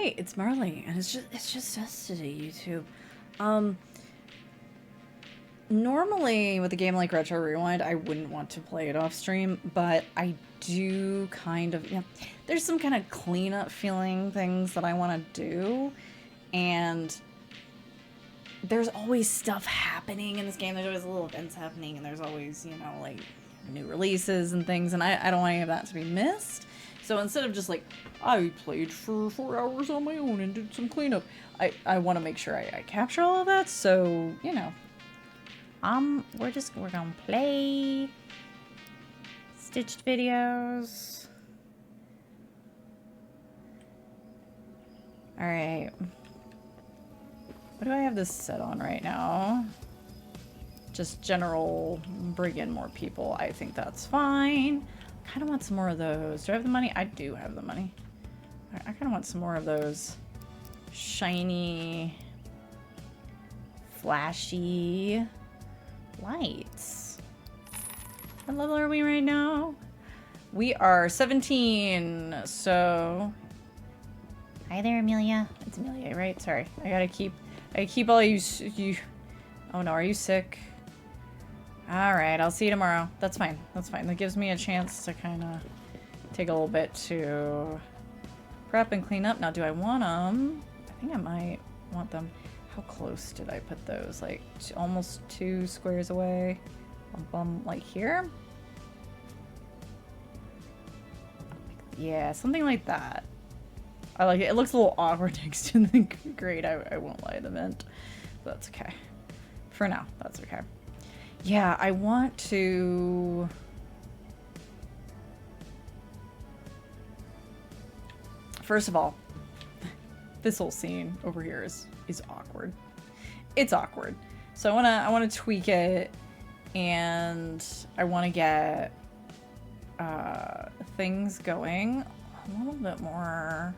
Hey, it's Marley, and it's just us today, YouTube. Um, Normally with a game like Retro Rewind, I wouldn't want to play it off stream, but I do kind of, there's some kind of cleanup feeling things that I want to do, and there's always stuff happening in this game. There's always little events happening, and there's always, like new releases and things, and I don't want any of that to be missed. So instead of just like, I played for 4 hours on my own and did some cleanup, I want to make sure I capture all of that. So, we're gonna play stitched videos. All right. What do I have this set on right now? Just general, bring in more people. I think that's fine. Kind of want some more of those. Do I have the money? I do have the money. I kind of want some more of those shiny, flashy lights. What level are we right now? We are 17, so... Hi there, Amelia. It's Amelia, right? Sorry. I keep all you... Oh no, are you sick? Alright, I'll see you tomorrow. That's fine. That's fine. That gives me a chance to kind of take a little bit to prep and clean up. Now, do I want them? I think I might want them. How close did I put those? Like, almost 2 squares away? Like here? Yeah, something like that. I like it. It looks a little awkward next to the grate. I won't lie, the vent. But that's okay. For now, that's okay. Yeah, I want to... First of all, this whole scene over here is awkward. It's awkward. So I wanna tweak it, and I wanna get things going a little bit more.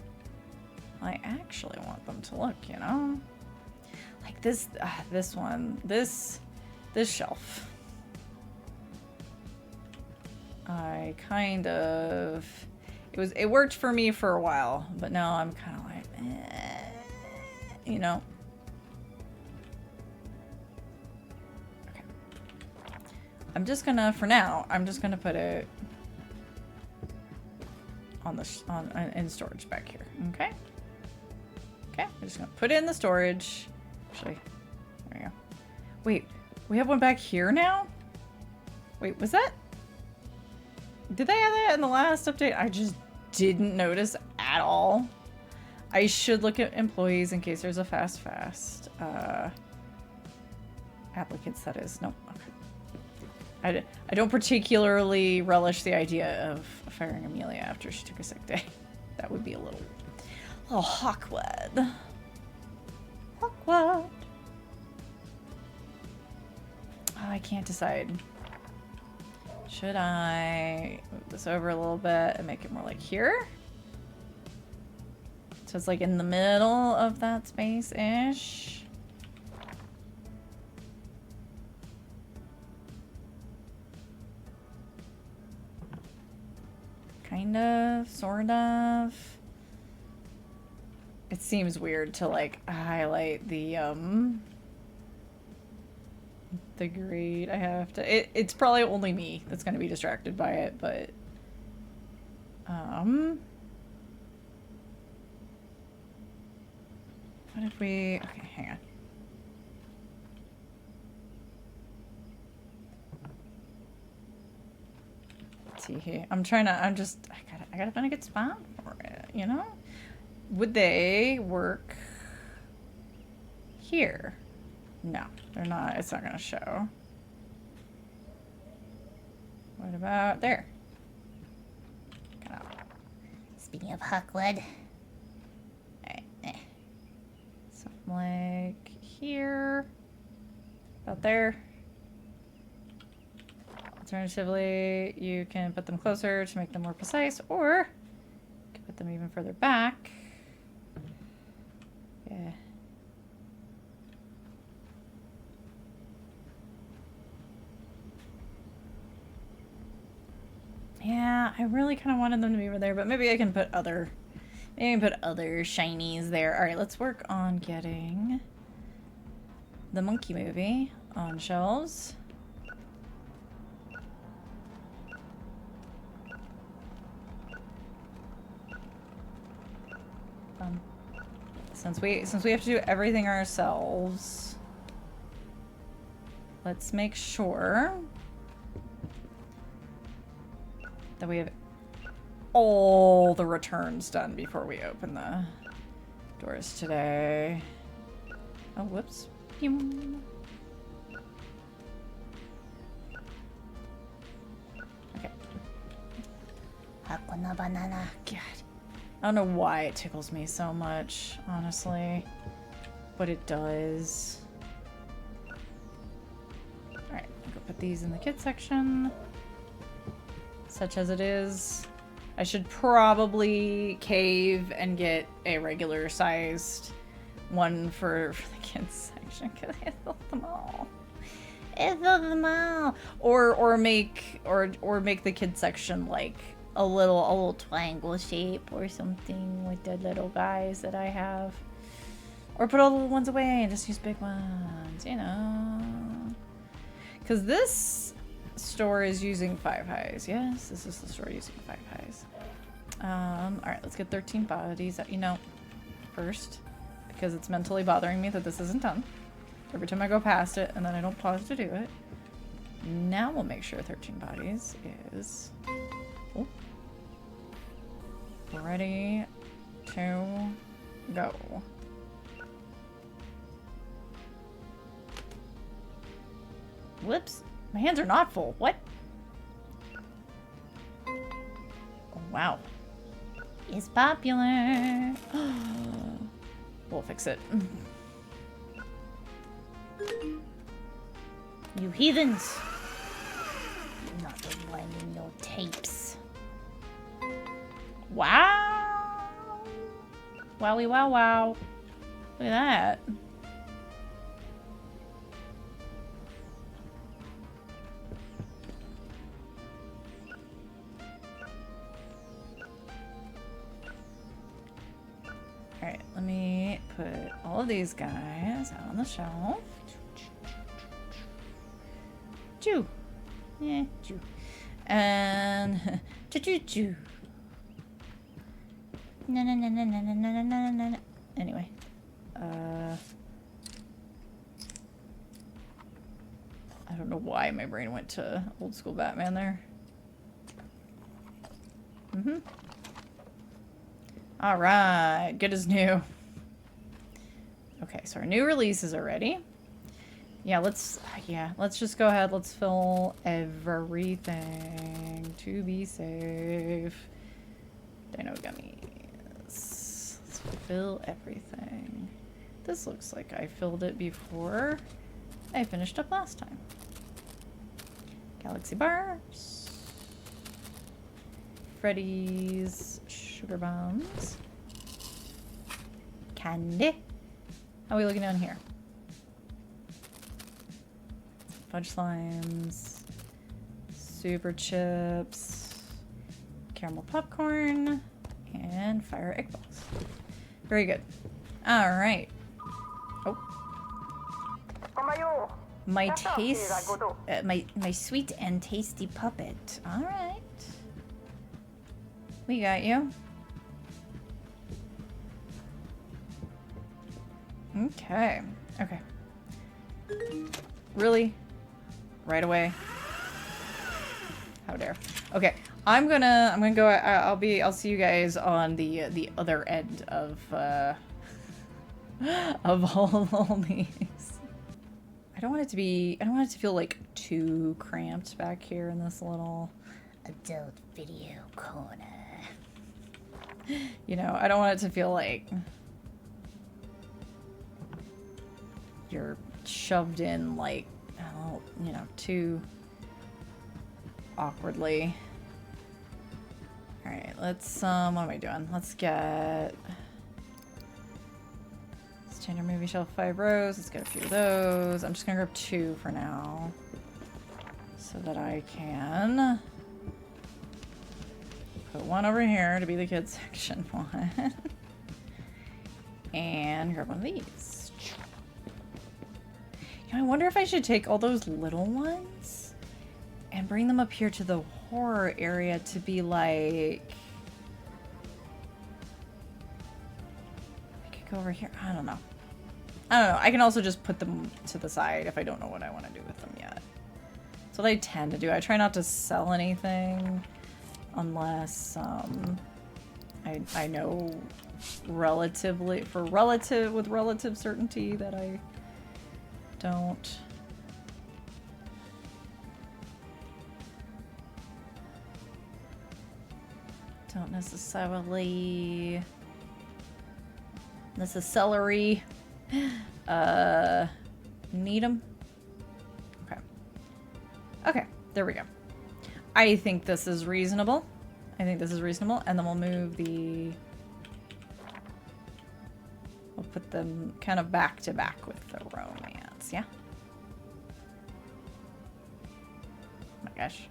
I actually want them to look, like this one, this shelf. I kind of, it worked for me for a while, but now I'm kind of like, Okay. I'm just gonna, for now, I'm just gonna put it on in storage back here. Okay. Okay. I'm just gonna put it in the storage. Actually, there we go. Wait, we have one back here now? Wait, was that? Did they have that in the last update? I just didn't notice at all. I should look at employees in case there's a fast applicants, that is. Nope. Okay. I don't particularly relish the idea of firing Amelia after she took a sick day. That would be a little awkward. Awkward. Oh, I can't decide. Should I move this over a little bit and make it more like here? So it's like in the middle of that space-ish. Kind of, sort of. It seems weird to like highlight the grade. I have to, it's probably only me that's going to be distracted by it, but what if we, okay, hang on. Let's see here. I gotta find a good spot for it, Would they work here? No, they're not. It's not gonna show. What about there? Speaking of Huckwood. Alright, something like here. About there. Alternatively, you can put them closer to make them more precise, or you can put them even further back. Yeah. Yeah, I really kind of wanted them to be over there, but maybe I can put You can put other shinies there. Alright, let's work on getting the monkey movie on shelves. Since we have to do everything ourselves, let's make sure that we have all the returns done before we open the doors today. Oh, whoops. Pew. Okay. Hakuna banana. God. I don't know why it tickles me so much, honestly. But it does. Alright, I'll go put these in the kids section. Such as it is. I should probably cave and get a regular sized one for the kids section because I filled them all. I filled them all. Or make the kids section like a little triangle shape or something with the little guys that I have. Or put all the little ones away and just use big ones, you know. Because this store is using 5 highs. Yes, this is the store using 5 highs. Alright, let's get 13 bodies, you know, first. Because it's mentally bothering me that this isn't done. Every time I go past it and then I don't pause to do it. Now we'll make sure 13 bodies is... Oh. Ready to go. Whoops. My hands are not full. What? Oh, wow. It's popular. We'll fix it. You heathens! You're not rewinding your tapes. Wow. Wowie wow wow. Look at that. Alright, let me put all of these guys out on the shelf. Choo. Yeah, choo. And choo. No. Anyway. I don't know why my brain went to old school Batman there. Alright, good as new. Okay, so our new releases are ready. Yeah, let's just go ahead. Let's fill everything to be safe. Dino gummies. Let's fill everything. This looks like I filled it before I finished up last time. Galaxy bars. Freddy's sugar bombs. Candy. How are we looking down here? Fudge slimes. Super chips. Caramel popcorn. And fire egg balls. Very good. Alright. Oh. My my sweet and tasty puppet. Alright. We got you. Okay. Okay. Really? Right away? How dare. Okay. I'm gonna go. I'll see you guys on the other end of all these. I don't want it to feel like too cramped back here in this little adult video corner. You know, I don't want it to feel like you're shoved in like, oh, you know, too awkwardly. Alright, let's, what am I doing? Let's get standard movie shelf 5 rows. Let's get a few of those. I'm just gonna grab 2 for now so that I can Put one over here to be the kids section one. And grab one of these. You know, I wonder if I should take all those little ones and bring them up here to the horror area to be like... I could go over here. I don't know. I can also just put them to the side if I don't know what I want to do with them yet. That's what I tend to do. I try not to sell anything unless I know with relative certainty that I don't. Don't necessarily need them. Okay. Okay, there we go. I think this is reasonable. And then we'll move the... We'll put them kind of back to back with the romance, yeah? Oh my gosh.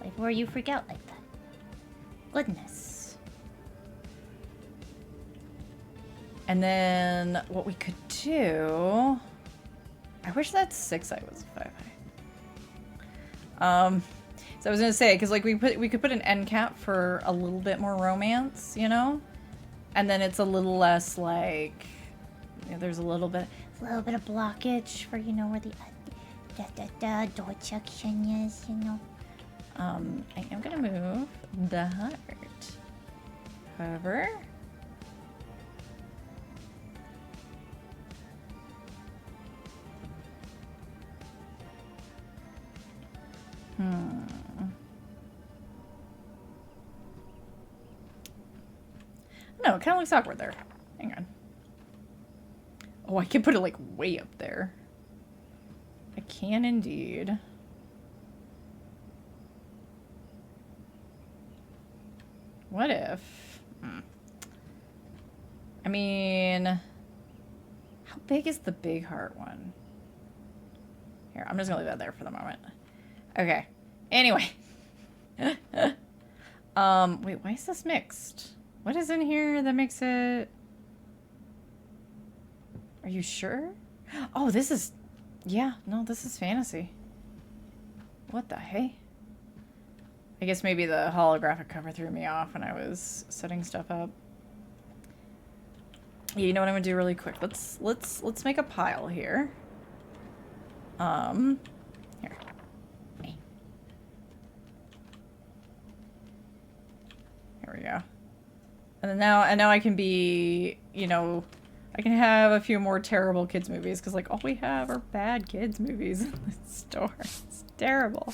Like, where you freak out like that? Goodness. And then what we could do... I wish that 6 eye was 5 eye. So I was gonna say, because like we could put an end cap for a little bit more romance, you know? And then it's a little less like, you know, there's a little bit of blockage for, you know, where the door section is, you know. I am gonna move the heart. However, no, it kind of looks awkward there. Hang on. Oh, I can put it like way up there. I can indeed. What if? I mean, how big is the big heart one? Here, I'm just gonna leave that there for the moment. Okay. Anyway. Wait, why is this mixed? What is in here that makes it... Are you sure? Oh, this is... Yeah, no, this is fantasy. What the hey? I guess maybe the holographic cover threw me off when I was setting stuff up. Yeah, you know what I'm gonna do really quick? Let's make a pile here. Here. Hey. Here we go. And now I can be, you know, I can have a few more terrible kids movies because like all we have are bad kids movies in this store. It's terrible.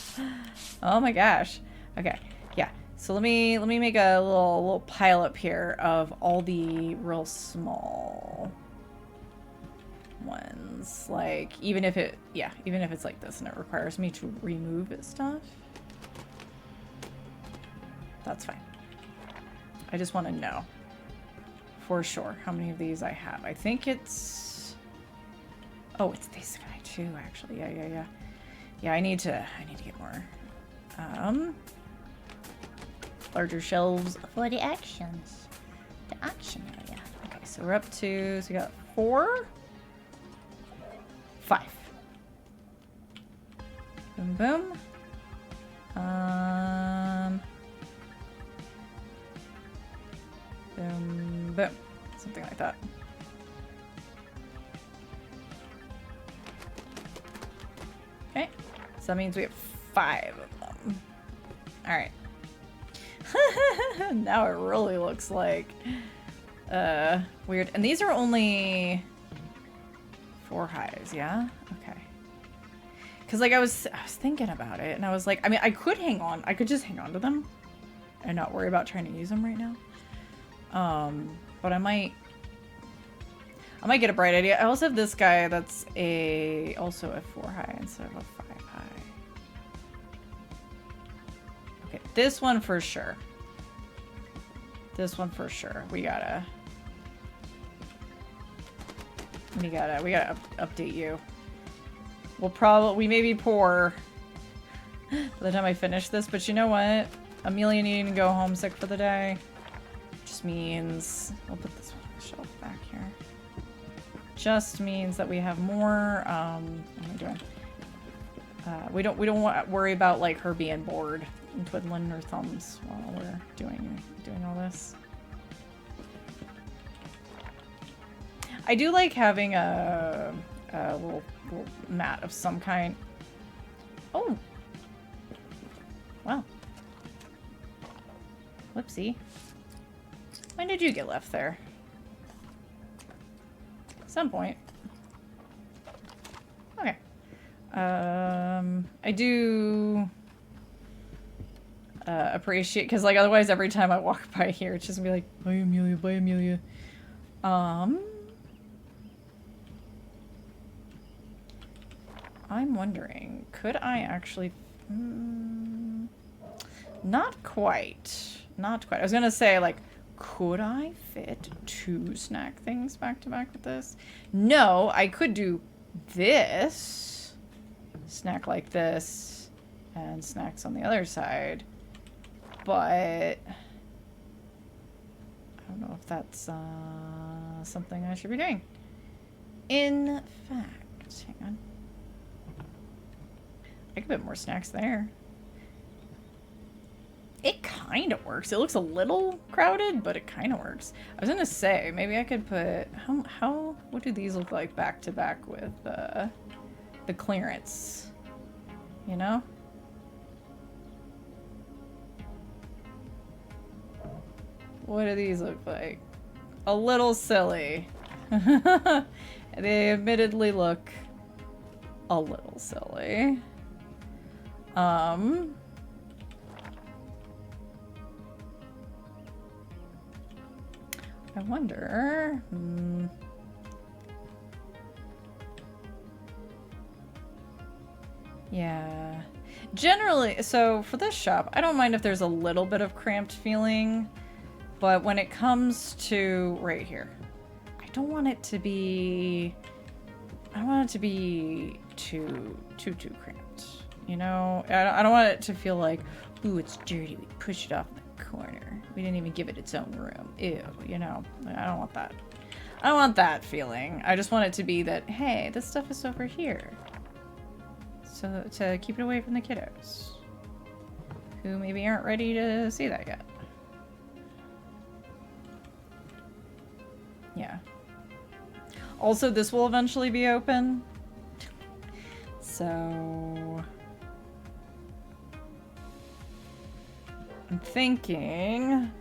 Oh my gosh. Okay. Yeah. So let me make a little pile up here of all the real small ones. Like even if it's like this and it requires me to remove stuff. That's fine. I just want to know for sure how many of these I have. I think it's... Oh, it's this guy too, actually. Yeah. Yeah, I need to get more larger shelves for the actions. The action area. Okay, so we're up to, so we got 4, 5. Boom, boom. Boom, boom. Something like that. Okay, so that means we have 5 of them. Alright. Now it really looks like weird. And these are only 4 highs, yeah? Okay. Because like I was thinking about it and I was like, I mean, I could hang on. I could just hang on to them and not worry about trying to use them right now. But I might get a bright idea. I also have this guy that's also a 4 high instead of a 5 high. Okay, this one for sure. This one for sure. We gotta update you. We may be poor by the time I finish this, but you know what? Amelia needing to go homesick for the day. Just means we'll put this one on the shelf back here. Just means that we have more. What am I doing? We don't want to worry about like her being bored and twiddling her thumbs while we're doing all this. I do like having a little mat of some kind. Oh, wow. Whoopsie. When did you get left there? Some point. Okay. I do appreciate, because like otherwise every time I walk by here it's just gonna be like, bye Amelia, bye Amelia. I'm wondering, could I actually not quite. Not quite. I was gonna say, like, could I fit 2 snack things back to back with this? No, I could do this. Snack like this. And snacks on the other side. But I don't know if that's something I should be doing. In fact, hang on. I could put more snacks there. It kind of works. It looks a little crowded, but it kind of works. I was gonna say, maybe I could put... what do these look like back to back with the clearance? You know? What do these look like? A little silly. They admittedly look a little silly. I wonder... Yeah. Generally, so for this shop, I don't mind if there's a little bit of cramped feeling, but when it comes to right here, I don't want it to be... I don't want it to be too cramped. You know? I don't want it to feel like, ooh, it's dirty, we push it off in the corner. We didn't even give it its own room. Ew, you know? I don't want that. I don't want that feeling. I just want it to be that, hey, this stuff is over here. So to keep it away from the kiddos, who maybe aren't ready to see that yet. Yeah. Also, this will eventually be open. So... I'm thinking...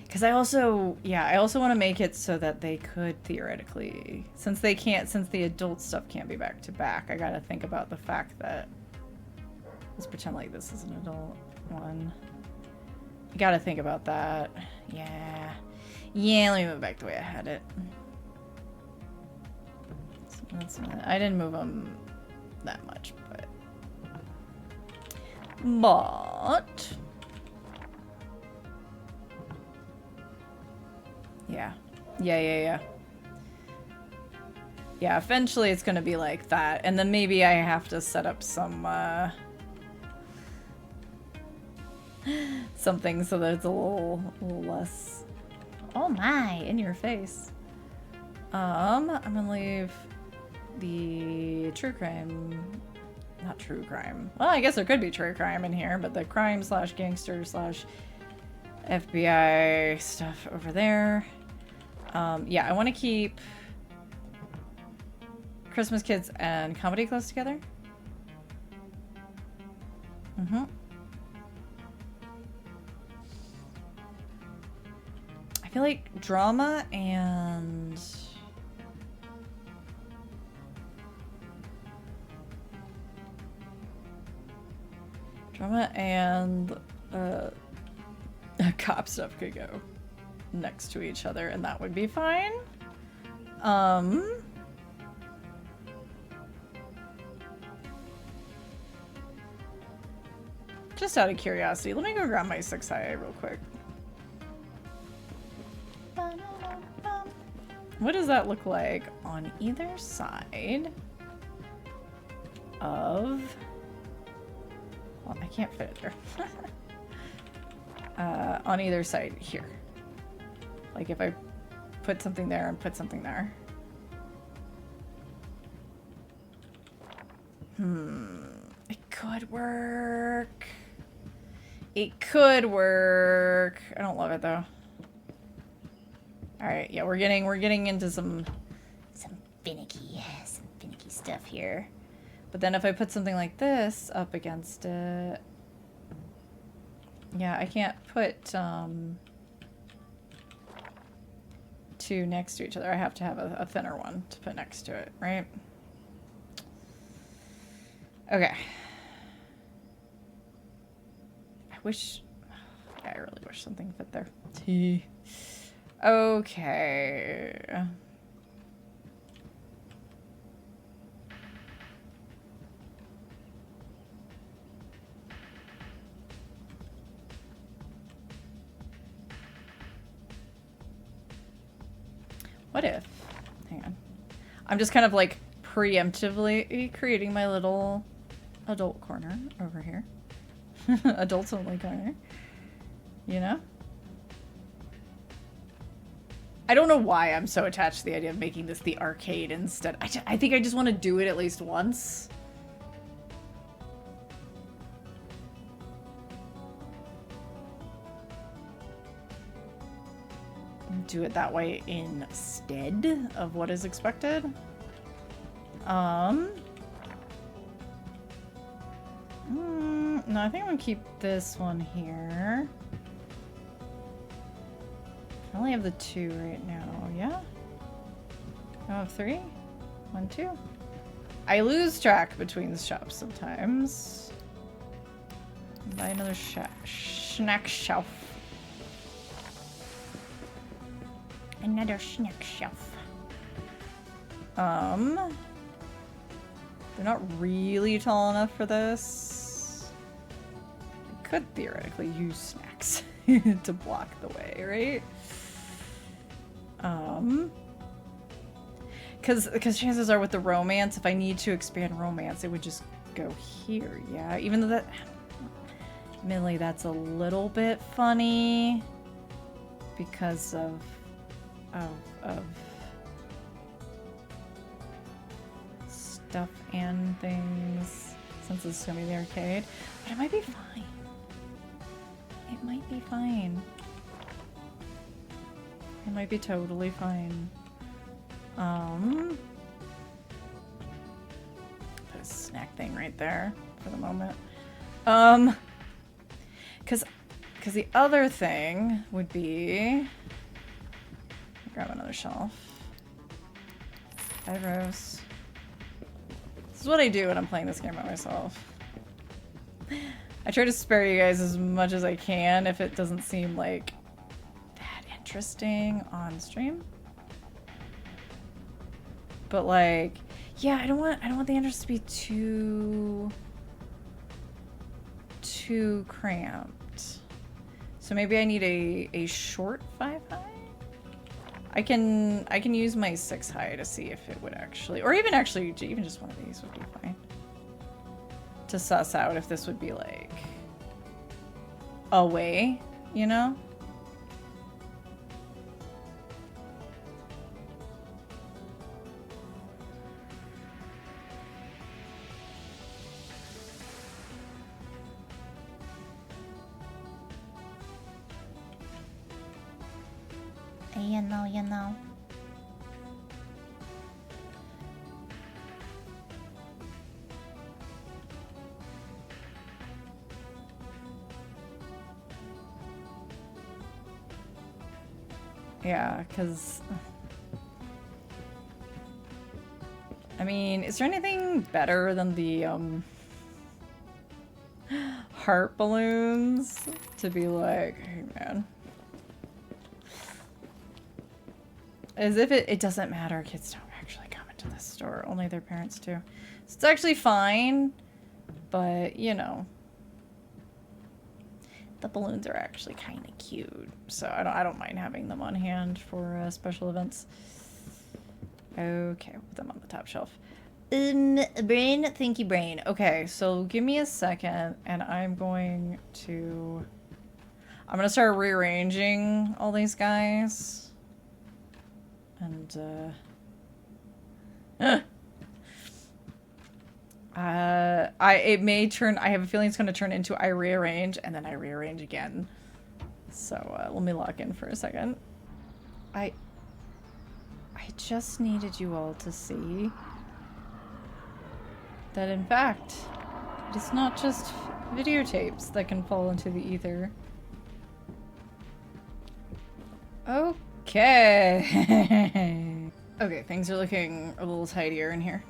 Because I also want to make it so that they could theoretically, since the adult stuff can't be back to back, I gotta think about the fact that, let's pretend like this is an adult one. You gotta think about that. Yeah, let me move back the way I had it. I didn't move them that much, but... Yeah. Yeah, eventually it's gonna be like that. And then maybe I have to set up some, something so that it's a little less, oh my, in your face. I'm gonna leave the true crime, not true crime. Well, I guess there could be true crime in here, but the crime / gangster / FBI stuff over there. Yeah, I want to keep Christmas Kids and comedy close together. I feel like drama and... cop stuff could go next to each other, and that would be fine. Just out of curiosity, let me go grab my 6 high real quick. What does that look like on either side of... Well, I can't fit it there. On either side here. Like if I put something there and put something there. It could work. It could work. I don't love it though. All right, yeah, we're getting into some finicky stuff here. But then if I put something like this up against it, yeah, I can't put two next to each other. I have to have a thinner one to put next to it, right? Okay. I really wish something fit there. T. Okay. What if? Hang on. I'm just kind of like preemptively creating my little adult corner over here. Adults only corner. You know? I don't know why I'm so attached to the idea of making this the arcade instead. I think I just want to do it at least once. Do it that way instead of what is expected. No, I think I'm gonna keep this one here. I only have the 2 right now, yeah? I have 3? 1, 2. I lose track between the shops sometimes. Buy another snack shelf. Another snack shelf. They're not really tall enough for this. I could theoretically use snacks to block the way, right? Because chances are with the romance, if I need to expand romance, it would just go here, yeah? Even though that... Admittedly, that's a little bit funny because of stuff and things, since this is gonna be the arcade. But it might be fine. It might be fine. It might be totally fine. Put a snack thing right there for the moment. Cause the other thing would be, grab another shelf. 5 rows. This is what I do when I'm playing this game by myself. I try to spare you guys as much as I can if it doesn't seem like that interesting on stream. But like, yeah, I don't want the interest to be too cramped. So maybe I need a short 5 high. I can use my 6 high to see if it would actually, or even just one of these would be fine. To suss out if this would be like away, you know? You know. Yeah, because I mean, is there anything better than the heart balloons to be like, hey man, as if it doesn't matter, kids don't actually come into this store, only their parents do. So it's actually fine, but you know, The balloons are actually kind of cute, so I don't mind having them on hand for special events. Okay, I'll put them on the top shelf. Brain, thank you, brain. Okay, so give me a second, and I'm gonna start rearranging all these guys. And, I have a feeling it's gonna turn into I rearrange, and then I rearrange again. So, let me log in for a second. I just needed you all to see that, in fact, it is not just videotapes that can fall into the ether. Okay. Okay, things are looking a little tidier in here.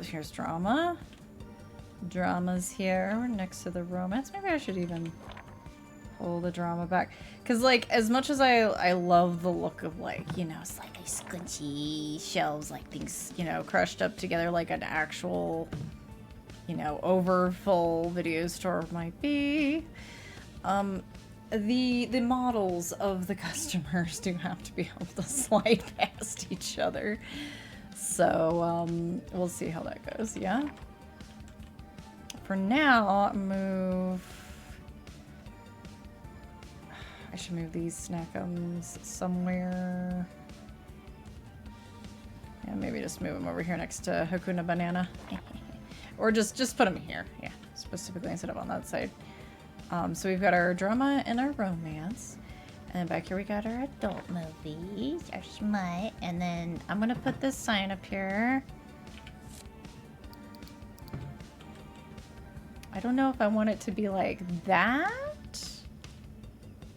Here's drama. Drama's here next to the romance. Maybe I should even pull the drama back. Because, like, as much as I love the look of, like, you know, slightly squinchy shelves, like things, you know, crushed up together like an actual, you know, over full video store might be. The models of the customers do have to be able to slide past each other. So, we'll see how that goes, yeah? For now, I should move these snackums somewhere. Yeah, maybe just move them over here next to Hakuna Banana. Or just put them here, yeah, specifically instead of on that side. So we've got our drama and our romance. And back here we got our adult movies, our smut. And then I'm gonna put this sign up here. I don't know if I want it to be like that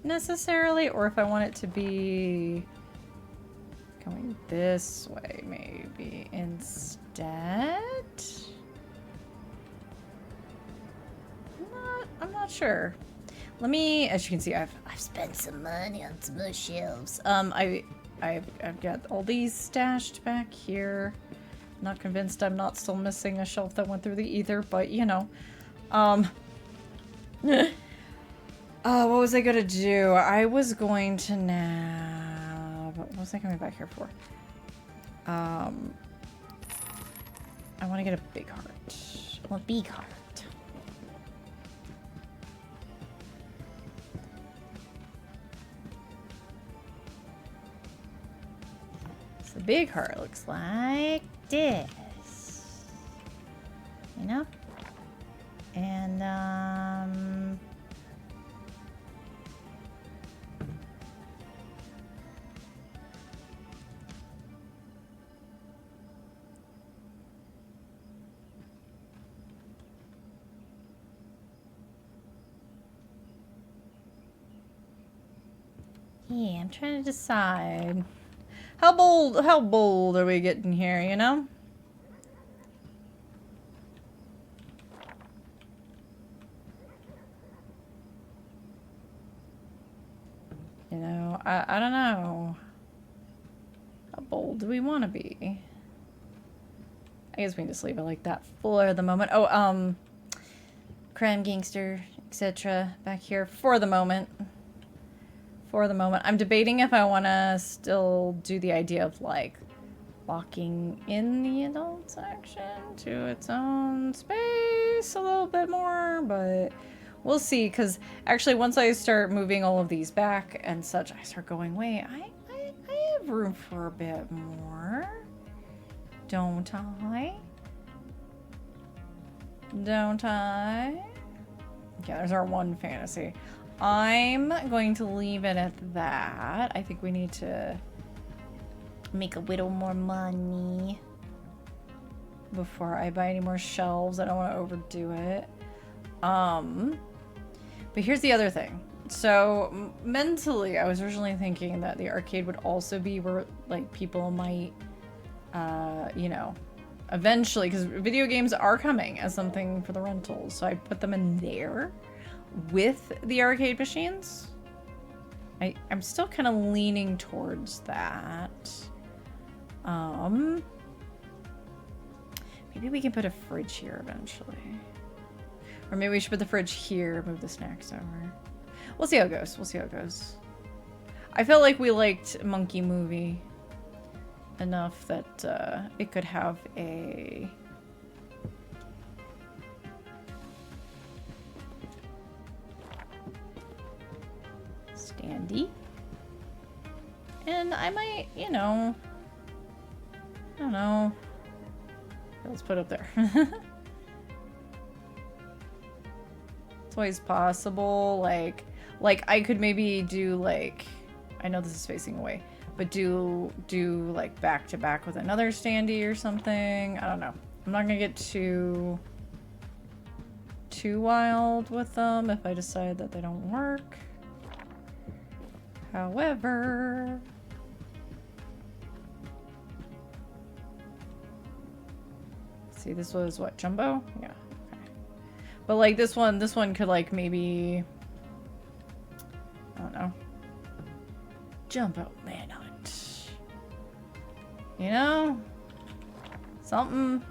necessarily, or if I want it to be going this way maybe instead. I'm not sure. Let me, as you can see, I've spent some money on some more shelves. I've got all these stashed back here. Not convinced I'm not still missing a shelf that went through the ether, but you know. What was I gonna do? I was going to nab. What was I coming back here for? I want to get a big heart. Well, a big heart. So the big heart looks like this. You know? And, yeah, I'm trying to decide. How bold are we getting here, you know? You know, I don't know. How bold do we want to be? I guess we can just leave it like that for the moment. Oh, crime gangster, etc. back here for the moment. For the moment. I'm debating if I want to still do the idea of, like, locking in the adult section to its own space a little bit more, but we'll see, because actually once I start moving all of these back and such, I start going, wait, I have room for a bit more, don't I? Don't I? Okay, there's our one fantasy. I'm going to leave it at that. I think we need to make a little more money before I buy any more shelves. I don't want to overdo it. But here's the other thing. So mentally, I was originally thinking that the arcade would also be where, like, people might, you know, eventually, because video games are coming as something for the rentals. So I put them in there with the arcade machines. I'm still kind of leaning towards that. Maybe we can put a fridge here eventually. Or maybe we should put the fridge here, move the snacks over. We'll see how it goes. We'll see how it goes. I felt like we liked Monkey Movie enough that it could have a... standy. And I might, you know... I don't know. Let's put it up there. It's always possible, like I could maybe do like, I know this is facing away, but do like back to back with another standee or something. I don't know. I'm not gonna get too wild with them if I decide that they don't work. However, see, this was what, jumbo? Yeah. Okay. But like this one could like maybe, I don't know, jumbo manhunt. You know? Something.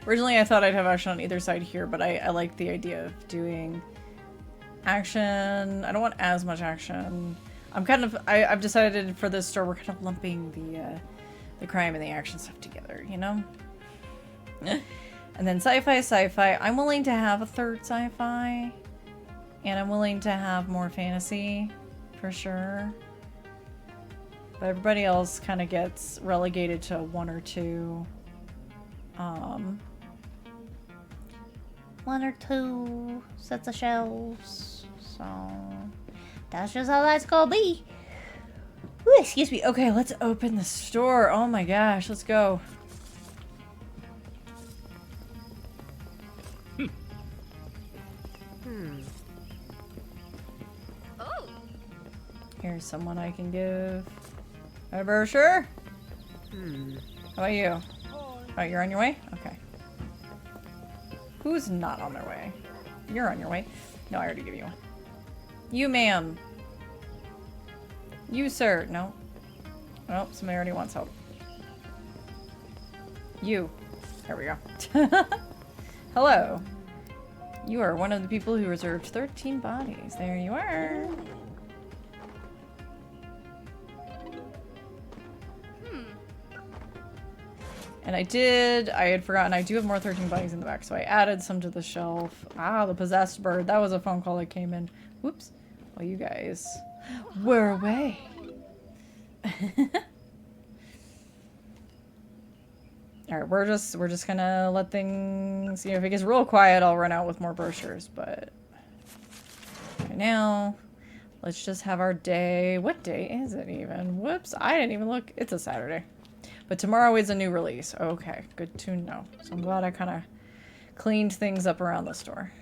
Originally I thought I'd have action on either side here, but I like the idea of doing action. I don't want as much action. I'm kind of, I've decided for this store we're kind of lumping the crime and the action stuff together, you know? And then sci-fi. I'm willing to have a third sci-fi. And I'm willing to have more fantasy, for sure. But everybody else kind of gets relegated to one or two. One or two sets of shelves. So that's just how that's gonna be. Ooh, excuse me. Okay, let's open the store. Oh my gosh, let's go. Oh. Here's someone I can give a brochure. How about you? Oh, you're on your way? Okay. Who's not on their way? You're on your way. No, I already gave you one. You, ma'am. You, sir. No. Oh, somebody already wants help. You. There we go. Hello. You are one of the people who reserved 13 bodies. There you are. And I had forgotten, I do have more 13 bodies in the back, so I added some to the shelf. Ah, the possessed bird. That was a phone call that came in. Whoops. Well, you guys were away. Alright, we're just gonna let things, you know, if it gets real quiet, I'll run out with more brochures, but right now, let's just have our day. What day is it even? Whoops, I didn't even look. It's a Saturday. But tomorrow is a new release. Okay, good to know. So I'm glad I kind of cleaned things up around the store.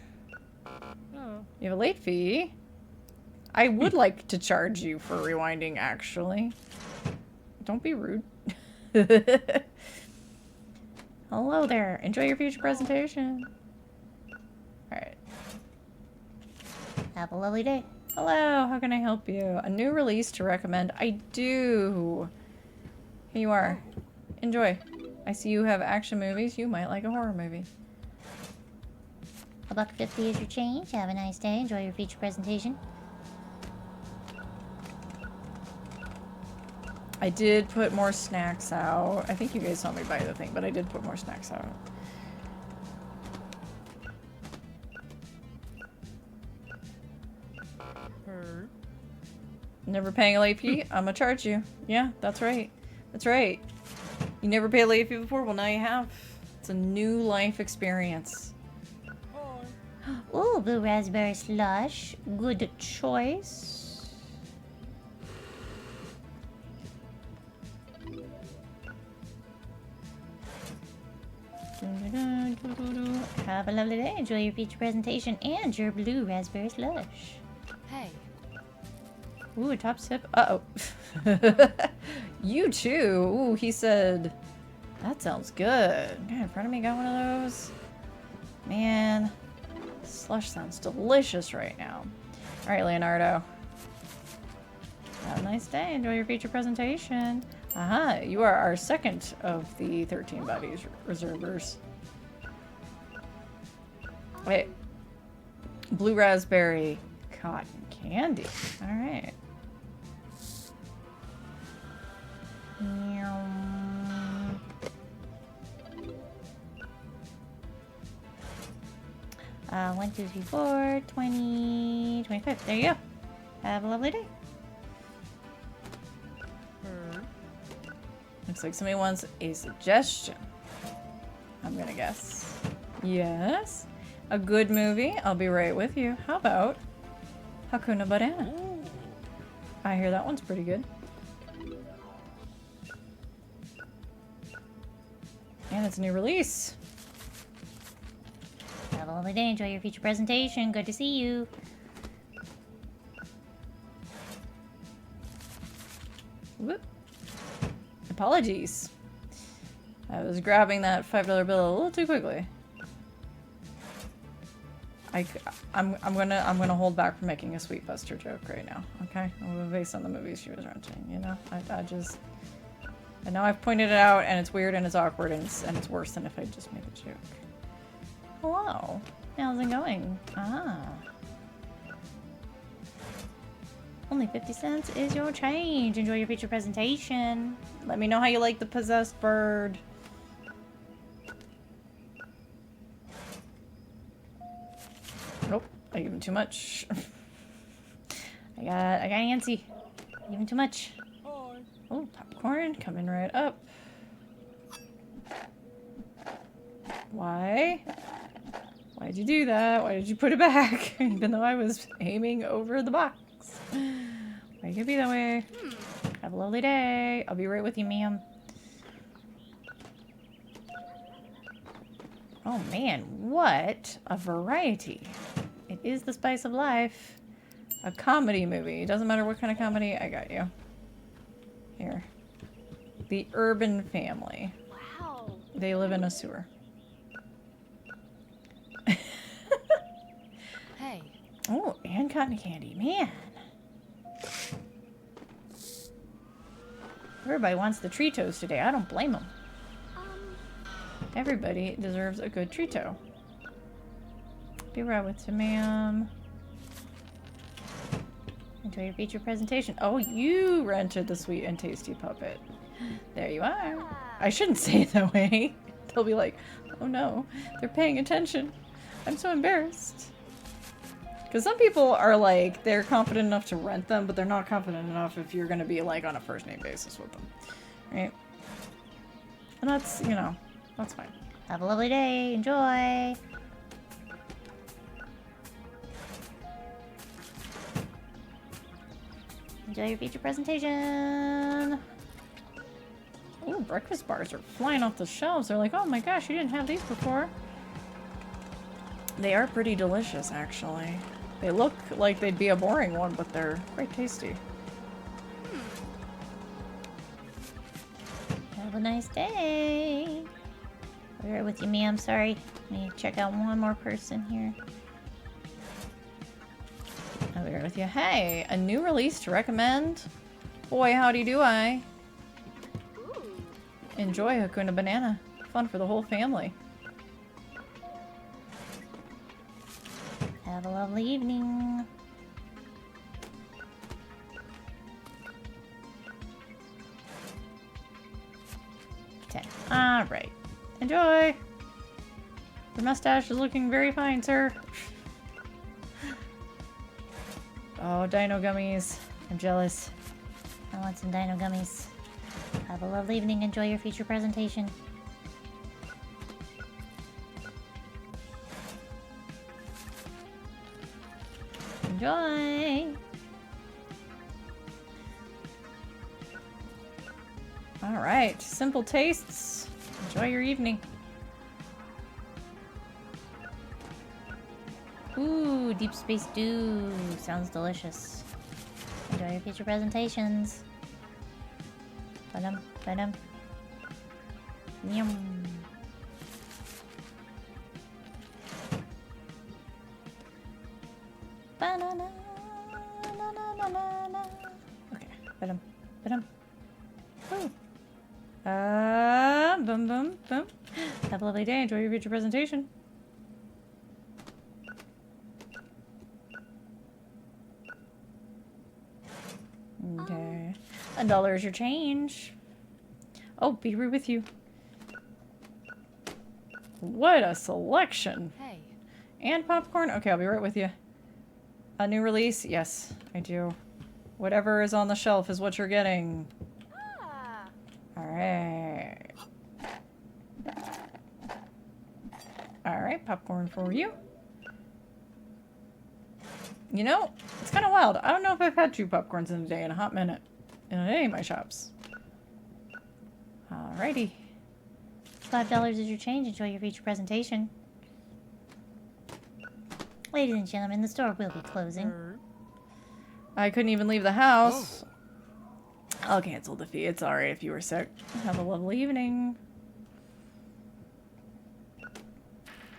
Oh. You have a late fee? I would like to charge you for rewinding, actually. Don't be rude. Hello there. Enjoy your future presentation. Alright. Have a lovely day. Hello, how can I help you? A new release to recommend? I do. Here you are. Enjoy. I see you have action movies. You might like a horror movie. $1.50 is your change. Have a nice day. Enjoy your feature presentation. I did put more snacks out. I think you guys saw me buy the thing, but I did put more snacks out. Never paying a late fee? I'm gonna charge you. Yeah, that's right. That's right. You never paid a late fee before? Well, now you have. It's a new life experience. Ooh, blue raspberry slush. Good choice. Have a lovely day. Enjoy your feature presentation and your blue raspberry slush. Hey. Ooh, a top sip. Uh-oh. You too. Ooh, he said, that sounds good. God, in front of me got one of those. Man, slush sounds delicious right now. All right, Leonardo. Have a nice day. Enjoy your feature presentation. Aha, you are our second of the 13 bodies reservers. Wait. Blue raspberry cotton candy. Alright. One, 2, 3, 4, 20, 25. There you go. Have a lovely day. Looks like somebody wants a suggestion. I'm gonna guess. Yes. A good movie? I'll be right with you. How about Hakuna Banana? I hear that one's pretty good. And it's a new release. Have a lovely day. Enjoy your future presentation. Good to see you. Whoop. Apologies. I was grabbing that $5 bill a little too quickly. I'm gonna hold back from making a Sweet Buster joke right now. Okay, based on the movies she was renting. You know, I know I've pointed it out, and it's weird, and it's awkward, and it's worse than if I just made a joke. Hello, how's it going? Ah, Only 50 cents is your change. Enjoy your future presentation. let me know how you like the possessed bird. Nope, I gave him too much. I got antsy. I gave him too much. Oh, popcorn coming right up. Why? Why'd you do that? Why did you put it back? Even though I was aiming over the box. Why you be that way? Have a lovely day. I'll be right with you, ma'am. Oh man, what a variety. It is the spice of life. A comedy movie. It doesn't matter what kind of comedy, I got you. Here. The Urban Family. Wow. They live in a sewer. Hey. Oh, and cotton candy. Man. Everybody wants the Tritos today. I don't blame them. Everybody deserves a good Trito. Be right with you, ma'am. Enjoy your feature presentation. Oh, you rented the sweet and tasty puppet. There you are. I shouldn't say it that way. They'll be like, oh no, they're paying attention. I'm so embarrassed. Because some people are like, they're confident enough to rent them, but they're not confident enough if you're going to be like on a first name basis with them. Right? And that's, you know, that's fine. Have a lovely day. Enjoy. Enjoy your feature presentation. Ooh, breakfast bars are flying off the shelves. They're like, oh my gosh, you didn't have these before. They are pretty delicious, actually. They look like they'd be a boring one, but they're quite tasty. Have a nice day. I'll be right with you, ma'am. Sorry. Let me check out one more person here. I'll be right with you. Hey, a new release to recommend? Boy, howdy do I. Enjoy Hakuna Banana. Fun for the whole family. Have a lovely evening. Alright. Enjoy! Your mustache is looking very fine, sir. Oh, dino gummies. I'm jealous. I want some dino gummies. Have a lovely evening. Enjoy your future presentation. Enjoy! Alright, simple tastes. Enjoy your evening. Ooh, deep space dew. Sounds delicious. Enjoy your future presentations. Ba-dum, ba-dum. Yum. Ba-na-na, na-na-na-na-na. Okay, ba-dum, ba-dum. Ooh. Boom, boom, boom. Have a lovely day. Enjoy your future presentation. Okay. $1 is your change. Oh, be right with you. What a selection. Hey. And popcorn? Okay, I'll be right with you. A new release? Yes, I do. Whatever is on the shelf is what you're getting. Ah. Alright. Alright, popcorn for you. You know, it's kind of wild. I don't know if I've had 2 popcorns in a day in a hot minute. In any of my shops. Alrighty. $5 is your change. Enjoy your future presentation. Ladies and gentlemen, the store will be closing. I couldn't even leave the house. I'll cancel the fee. It's alright if you were sick. Have a lovely evening.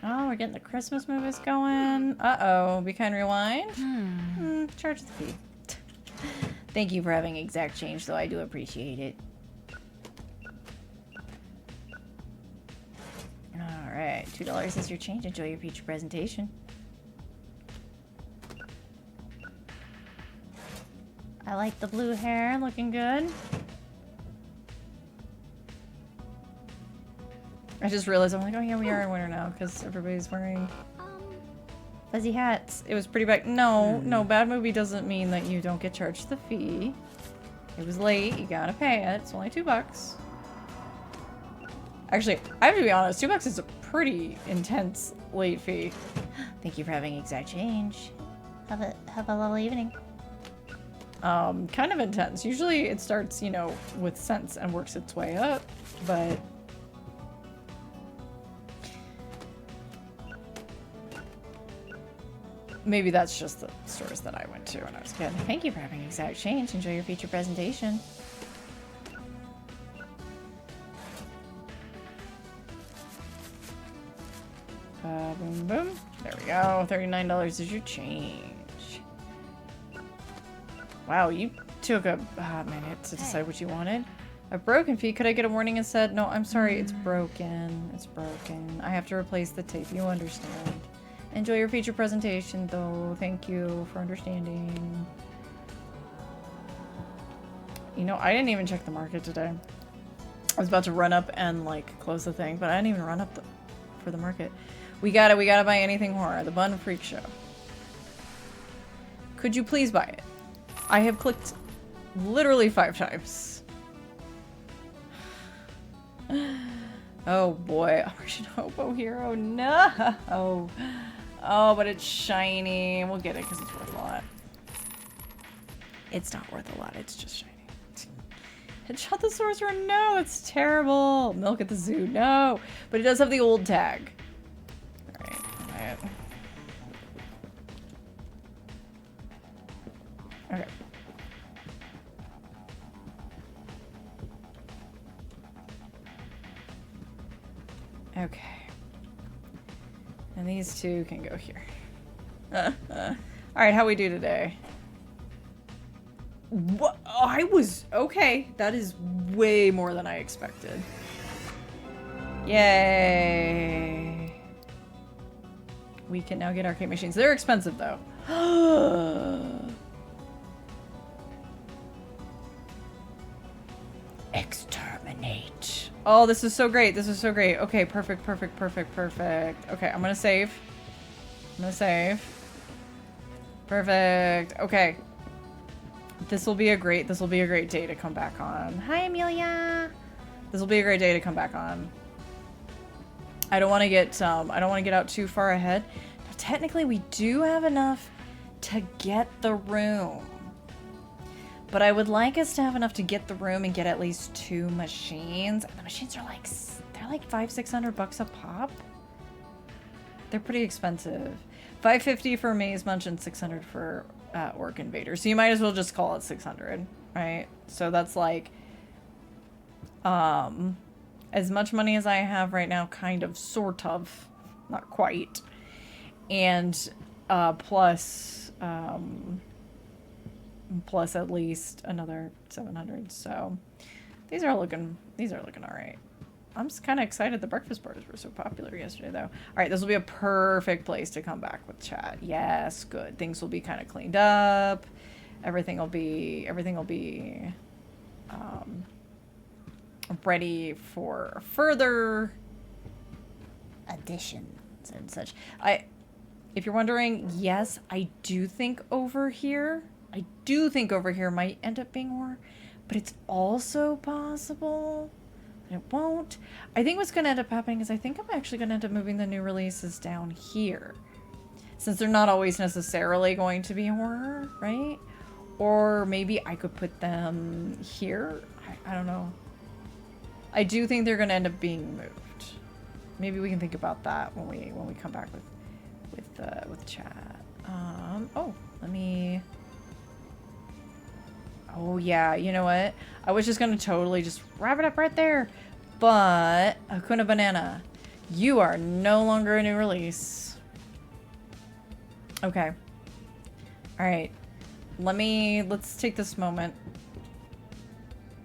Oh, we're getting the Christmas movies going. Uh-oh. Be kind, rewind. Charge the fee. Thank you for having exact change, though. I do appreciate it. Alright. $2 is your change. Enjoy your future presentation. I like the blue hair. Looking good. I just realized, I'm like, oh yeah, we are in winter now, because everybody's wearing fuzzy hats. It was pretty bad. No, no, bad movie doesn't mean that you don't get charged the fee. It was late, you gotta pay it. It's only $2. Actually, I have to be honest, $2 is a pretty intense late fee. Thank you for having exact change. Have a lovely evening. Kind of intense. Usually it starts, you know, with cents and works its way up, but maybe that's just the stores that I went to when I was a kid. Thank you for having exact change. Enjoy your future presentation. Boom, boom. There we go. $39 is your change. Wow, you took a minute to decide what you wanted. A broken fee. Could I get a warning instead? No, I'm sorry. It's broken. It's broken. I have to replace the tape. You understand. Enjoy your future presentation, though. Thank you for understanding. You know, I didn't even check the market today. I was about to run up and, like, close the thing, but I didn't even run up for the market. We gotta buy anything horror. The Bun Freak Show. Could you please buy it? I have clicked literally 5 times. Oh boy. Operation Hobo Hero. No. Oh, but it's shiny. We'll get it because it's worth a lot. It's not worth a lot. It's just shiny. Headshot the Sorcerer. No, it's terrible. Milk at the Zoo. No. But it does have the old tag. Alright. Alright. Okay. Okay. And these 2 can go here. Alright, how we do today? What? Oh, I was... Okay. That is way more than I expected. Yay. We can now get arcade machines. They're expensive, though. Exterminate. Oh, this is so great. This is so great. Okay, perfect, perfect, perfect, perfect. Okay, I'm gonna save. I'm gonna save. Perfect. Okay. This will be a great day to come back on. Hi, Amelia. This will be a great day to come back on. I don't want to get out too far ahead. Now, technically, we do have enough to get the room. But I would like us to have enough to get the room and get at least 2 machines. And the machines are like, they're like $500-600 a pop. They're pretty expensive. $550 for Maze Munch and $600 for Orc Invader. So you might as well just call it $600, right? So that's like, as much money as I have right now, kind of, sort of, not quite. And plus at least another 700. So These are looking all right. I'm just kind of excited the breakfast parties were so popular yesterday, though. All right, this will be a perfect place to come back with chat. Yes, good. Things will be kind of cleaned up. Everything will be ready for further additions and such. If you're wondering, yes, I do think over here might end up being horror, but it's also possible it won't. I think what's going to end up happening is I think I'm actually going to end up moving the new releases down here, since they're not always necessarily going to be horror, right? Or maybe I could put them here. I don't know. I do think they're going to end up being moved. Maybe we can think about that when we come back with chat. Oh, let me. Oh yeah, you know what? I was just gonna totally just wrap it up right there, but Hakuna Banana, you are no longer a new release. Okay. All right. Let's take this moment.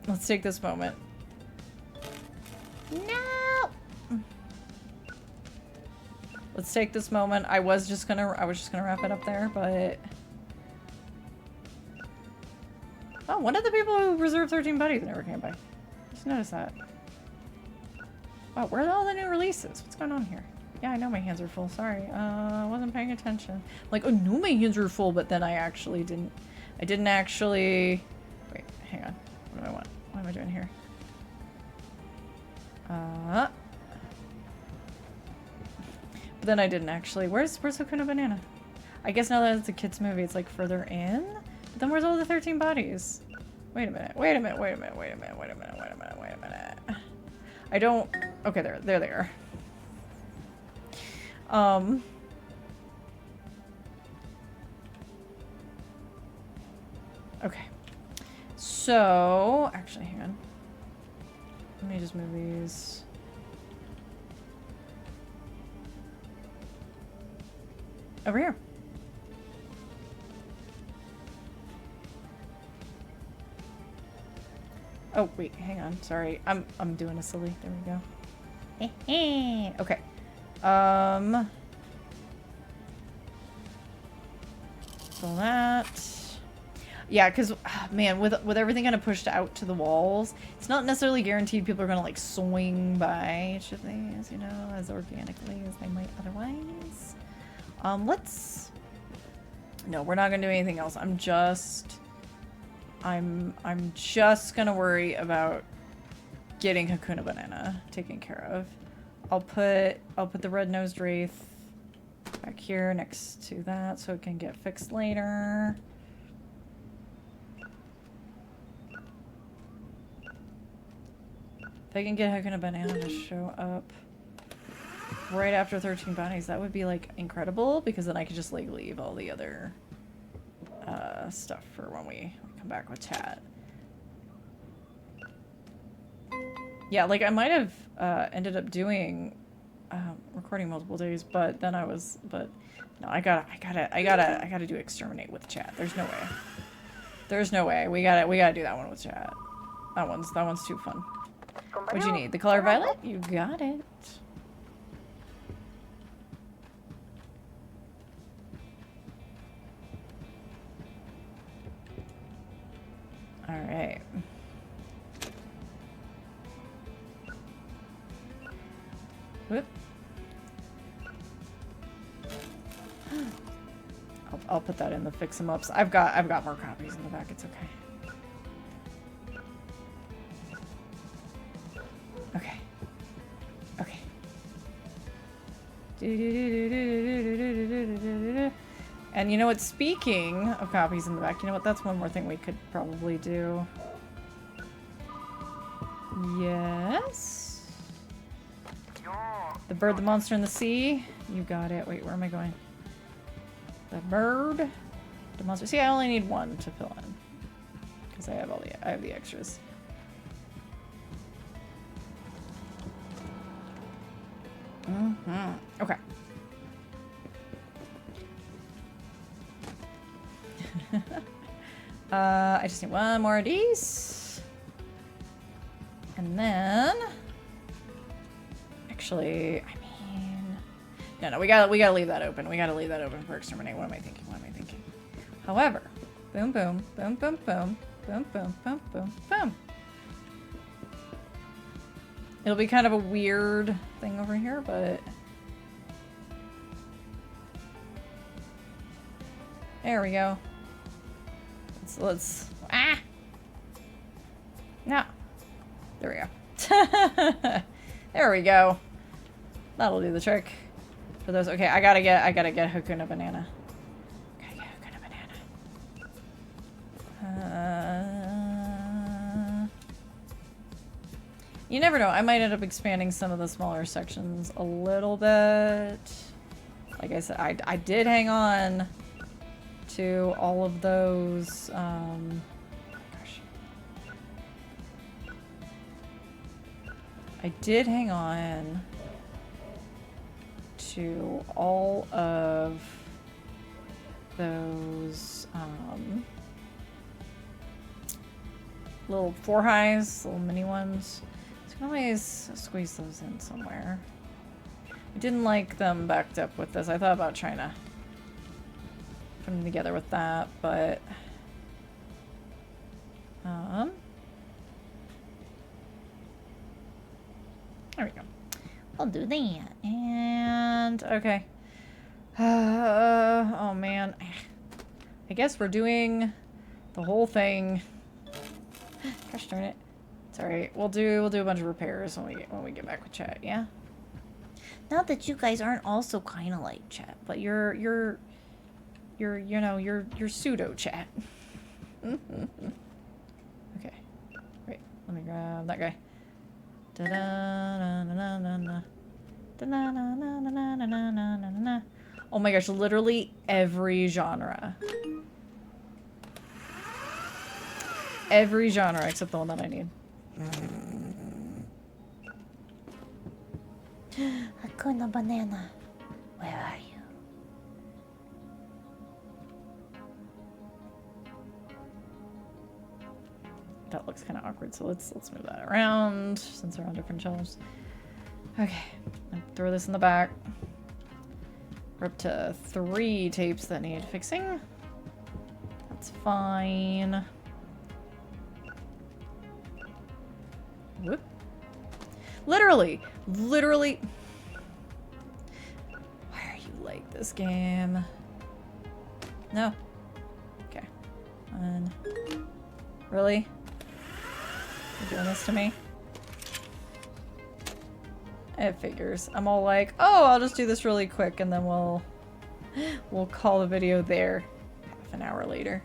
Let's take this moment. No. Let's take this moment. I was just gonna wrap it up there, but. Oh, one of the people who reserved 13 buddies never came by. Just noticed that. Wow, where are all the new releases? What's going on here? Yeah, I know my hands are full. Sorry. I wasn't paying attention. Like, oh, no, my hands are full, but then I actually didn't. I didn't actually. Wait, hang on. What do I want? What am I doing here? But then I didn't actually. Where's Hakuna Banana? I guess now that it's a kid's movie, it's like further in? But then where's all the 13 bodies? Wait a minute. Wait a minute. Wait a minute. Wait a minute. Wait a minute. Wait a minute. Wait a minute. I don't. Okay, there they are. Okay. So, actually, hang on. Let me just move these. Over here. Oh, wait, hang on. Sorry. I'm doing a silly. There we go. Okay. So that. Yeah, because, man, with everything kind of pushed out to the walls, it's not necessarily guaranteed people are going to, like, swing by each of these, you know, as organically as they might otherwise. No, we're not going to do anything else. I'm just gonna worry about getting Hakuna Banana taken care of. I'll put the red-nosed wraith back here next to that so it can get fixed later. If I can get Hakuna Banana to show up right after 13 bodies, that would be like incredible, because then I could just like leave all the other stuff for when we come back with chat. Yeah, like I might have ended up doing recording multiple days, but then no, I gotta do exterminate with chat. There's no way. There's no way. We gotta do that one with chat. That one's too fun. What'd you need? The color violet? You got it. All right. Whoop. I'll put that in the fix 'em ups. I've got more copies in the back. It's okay. Okay. Okay. And you know what? Speaking of copies in the back, you know what? That's one more thing we could probably do. Yes. The bird, the monster, and the sea. You got it. Wait, where am I going? The bird, the monster. See, I only need one to fill in because I have the extras. Okay. I just need one more of these. And then, actually, I mean, no, we gotta leave that open. We gotta leave that open for exterminate. What am I thinking? What am I thinking? However, boom, boom, boom, boom, boom, boom, boom, boom, boom, boom. It'll be kind of a weird thing over here, but there we go. Let's no. There we go. There we go. That'll do the trick. For those, okay, I gotta get Hakuna Banana. Gotta get Hakuna Banana. You never know. I might end up expanding some of the smaller sections a little bit. Like I said, I did hang on to all of those. I did hang on to all of those little 4 highs, little mini ones. So I can always squeeze those in somewhere. I didn't like them backed up with this. I thought about trying to put them together with that, but there we go. I'll do that. And okay. Oh man. I guess we're doing the whole thing. Gosh darn it. It's alright. We'll do a bunch of repairs when we get back with chat, yeah? Not that you guys aren't also kind of like chat, But you're you know, you're pseudo chat. Okay. Wait, let me grab that guy. Oh my gosh, literally every genre. Every genre except the one that I need. Hakuna Banana, where are you? That looks kind of awkward, so let's move that around since they're on different shelves. Okay, I'll throw this in the back. We're up to 3 tapes that need fixing. That's fine. Whoop. Literally. Why are you like this game? No. Okay. Really? You're doing this to me? It figures. I'm all like, oh, I'll just do this really quick and then we'll call the video there half an hour later.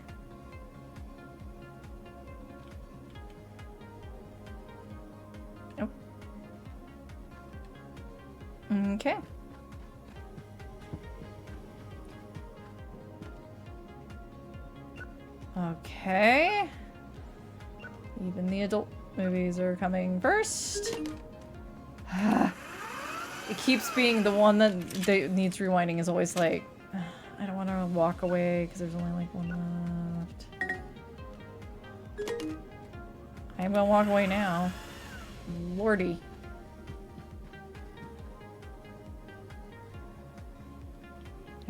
Nope. Okay. Okay. Even the adult movies are coming first. It keeps being the one that needs rewinding is always like, I don't want to walk away because there's only like one left. I'm gonna walk away now. Lordy.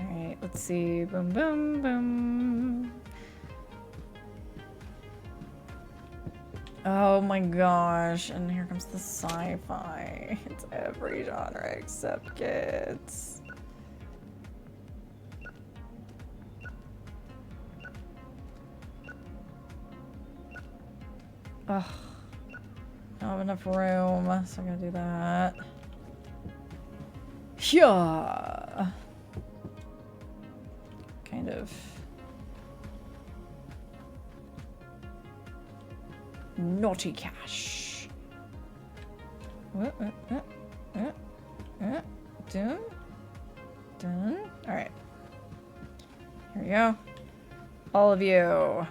Alright, let's see. Boom, boom, boom. Oh my gosh, and here comes the sci-fi. It's every genre except kids. Ugh. I don't have enough room, so I'm gonna do that. Yeah. Kind of. Naughty cash. Done. Done. Alright. Here we go. All of you.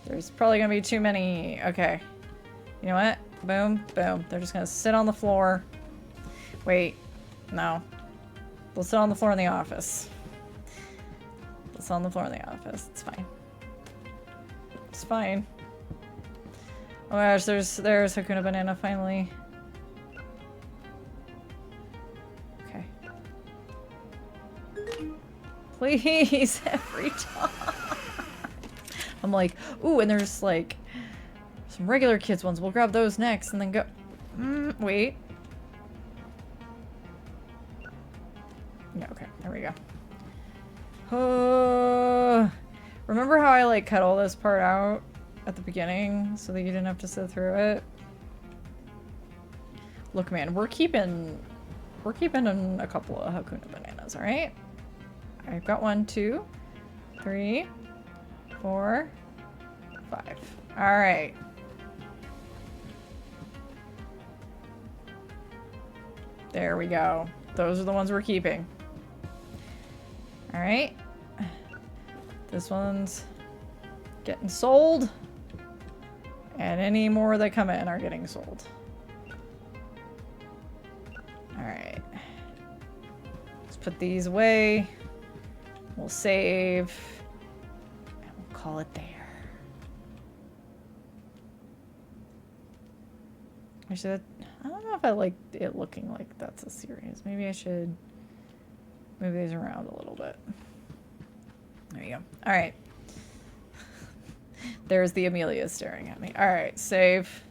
There's probably gonna be too many. Okay. You know what? Boom, boom. They're just gonna sit on the floor. Wait. No. They'll sit on the floor in the office. They'll sit on the floor in the office. It's fine. It's fine. Oh gosh, there's Hakuna Banana finally. Okay. Please, every time. I'm like, ooh, and there's like some regular kids ones. We'll grab those next and then go. Wait. Yeah, okay, there we go. Remember how I like cut all this part out at the beginning so that you didn't have to sit through it? Look, man, we're keeping a couple of Hakuna Bananas, all right? I've got 1, 2, 3, 4, 5. All right. There we go. Those are the ones we're keeping. All right. This one's getting sold. And any more that come in are getting sold. All right. Let's put these away. We'll save. And we'll call it there. Actually, I don't know if I like it looking like that's a series. Maybe I should move these around a little bit. There you go. All right. There's the Amelia staring at me. All right, save.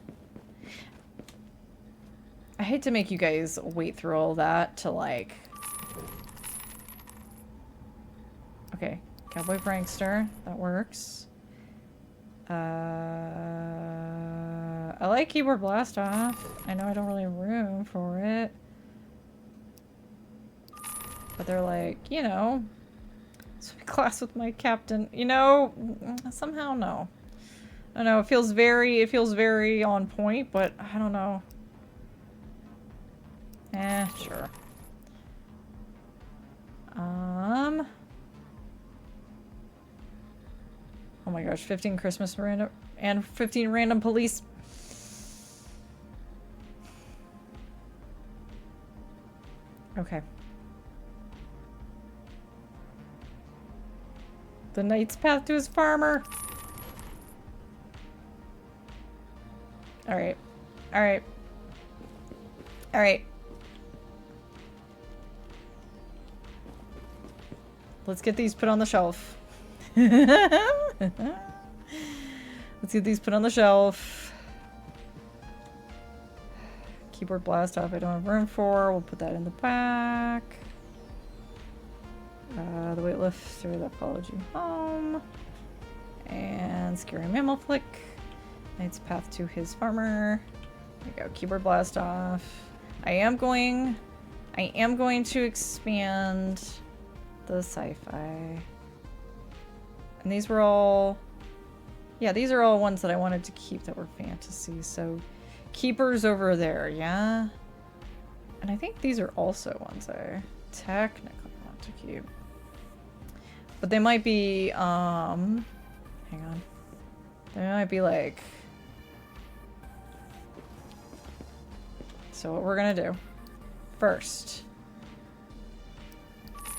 I hate to make you guys wait through all that to like... Okay, Cowboy Prankster. That works. I like Keyboard Blast Off. I know I don't really have room for it. But they're like, you know... class with my captain. You know, somehow no. I don't know, it feels very on point, but I don't know. Sure. Oh my gosh, 15 Christmas random and 15 random police. Okay. The knight's path to his farmer. Alright. Alright. Alright. Let's get these put on the shelf. Let's get these put on the shelf. Keyboard Blast Off I don't have room for. We'll put that in the back. The weightlifter that followed you home. And Scary Mammal Flick. Knight's path to his farmer. There you go. Keyboard Blast Off. I am going to expand the sci-fi. And these were all... Yeah, these are all ones that I wanted to keep that were fantasy. So, Keepers over there, yeah? And I think these are also ones I technically want to keep. But they might be, hang on. They might be like... So what we're gonna do, first,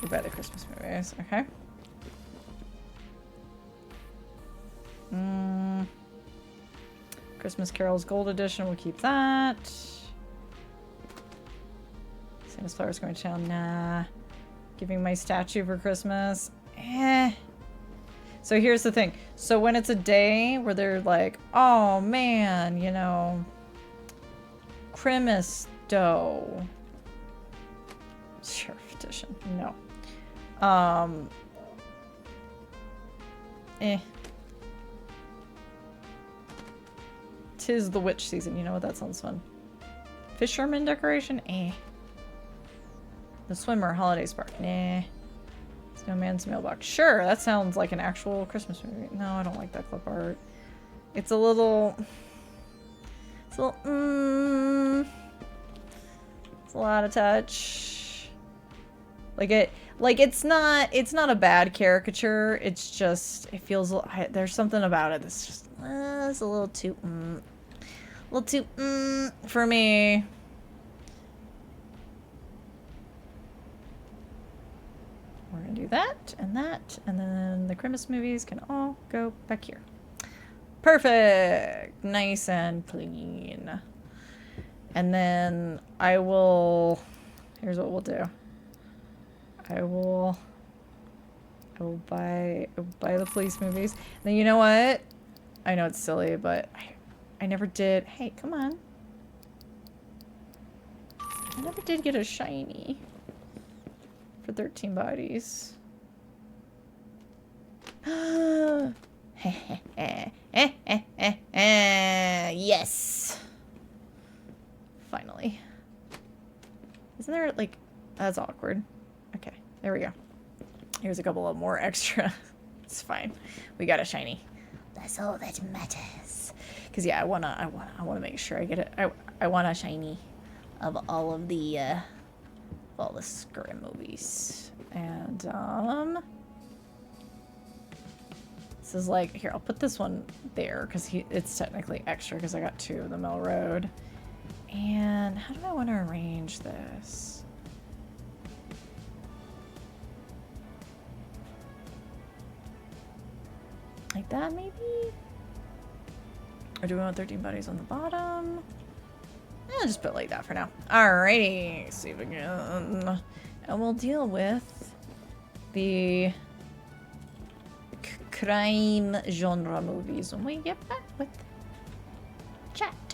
we buy the Christmas movies, okay? Christmas Carol's Gold Edition, we'll keep that. Santa's Flowers going to town, nah. Giving my statue for Christmas, eh. So here's the thing. So when it's a day where they're like, oh man, you know, Christmas dough. Sheriff Edition, no. Tis the witch season, you know what, that sounds fun. Fisherman decoration, eh. The Swimmer Holiday Spark, nah. Snowman's Mailbox, sure, that sounds like an actual Christmas movie. No, I don't like that clip art. It's a little... It's a little, it's a lot of touch. It's not a bad caricature. It's just, it feels, there's something about it that's just, it's a little too, for me. We're gonna do that, and then the Christmas movies can all go back here. Perfect. Nice and clean. And then I will... Here's what we'll do. I will buy the police movies. Then you know what? I know it's silly, but I never did. Hey, come on. I never did get a shiny for 13 bodies. Yes. Finally. Isn't there like... That's awkward. Okay, there we go. Here's a couple of more extra. It's fine. We got a shiny. That's all that matters. Cause yeah, I wanna make sure I get it. I want a shiny of all of the Scrim movies. And this is like, here, I'll put this one there because it's technically extra because I got 2 of the Mill Road. And how do I want to arrange this? Like that, maybe? Or do we want 13 buddies on the bottom? I'll just put it like that for now. Alrighty, save again. And we'll deal with the crime genre movies when we get back with chat.